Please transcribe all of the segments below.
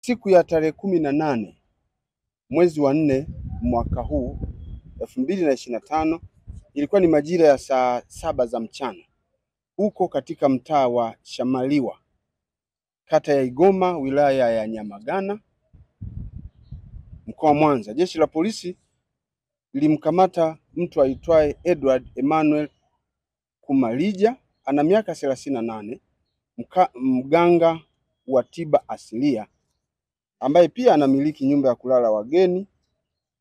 Siku ya tarehe 18 mwezi wa 4 mwaka huu 2025 ilikuwa ni majira ya saa 7 za mchana huko katika mtaa wa Shamaliwa, kata ya Igoma, wilaya ya Nyamagana, mkoa wa Mwanza. Jeshi la polisi lilimkamata mtu aitwaye Edward Emmanuel Kumalija, ana miaka 38, mganga wa tiba asilia ambaye pia anamiliki nyumba ya kulala wageni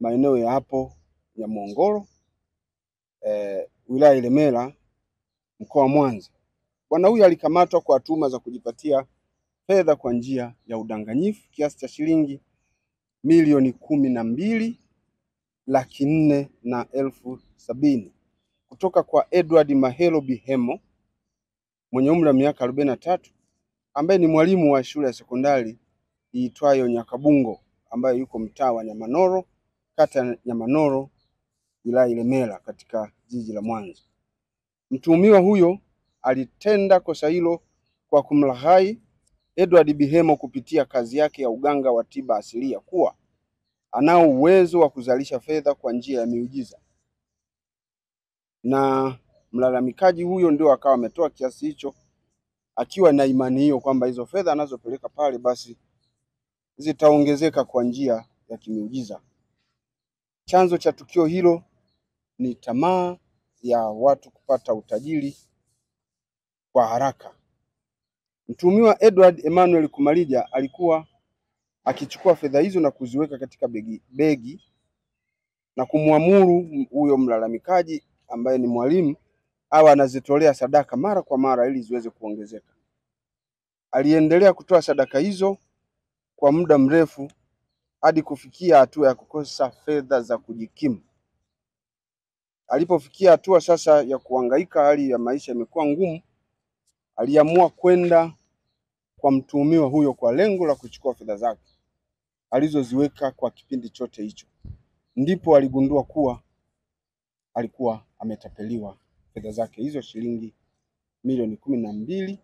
maeneo ya hapo Nyamongoro, wilaya Ilemela, mkoa wa Mwanza. Bwana huyu alikamatwa kwa tuhuma za kujipatia fedha kwa njia ya udanganyifu kiasi cha shilingi milioni 12,400,070 kutoka kwa Edward Mahelo Bihemo mwenye umri wa miaka 43 ambaye ni mwalimu wa shule ya sekondari iitwayo Nyakabungo ambayo yuko mtaa wa Nyamanoro, kata ya Nyamanoro, wilaya Ilemela, katika jiji la Mwanza. Mtuhumiwa huyo alitenda kosa hilo kwa kumlaghai Edward Bihemo kupitia kazi yake ya uganga wa tiba asilia kuwa anao uwezo wa kuzalisha fedha kwa njia ya miujiza, na mlalamikaji huyo ndio akawa ametoa kiasi hicho akiwa na imani hiyo kwamba hizo fedha anazopeleka pale basi zitaongezeka kwa njia ya kimiujiza. Chanzo cha tukio hilo ni tamaa ya watu kupata utajiri kwa haraka. Mtuhumiwa Edward Emmanuel Kumalija alikuwa akichukua fedha hizo na kuziweka katika begi na kumwamuru huyo mlalamikaji ambaye ni mwalimu au anazitolea sadaka mara kwa mara ili ziweze kuongezeka. Aliendelea kutoa sadaka hizo kwa muda mrefu hadi kufikia hatua ya kukosa fedha za kujikimu. Alipofikia hatua sasa ya kuhangaika, hali ya maisha imekuwa ngumu, aliamua kwenda kwa mtuhumiwa huyo kwa lengo la kuchukua fedha zake alizoziweka kwa kipindi chote hicho. Ndipo aligundua kuwa alikuwa ametapeliwa fedha zake hizo shilingi milioni 12,400,000.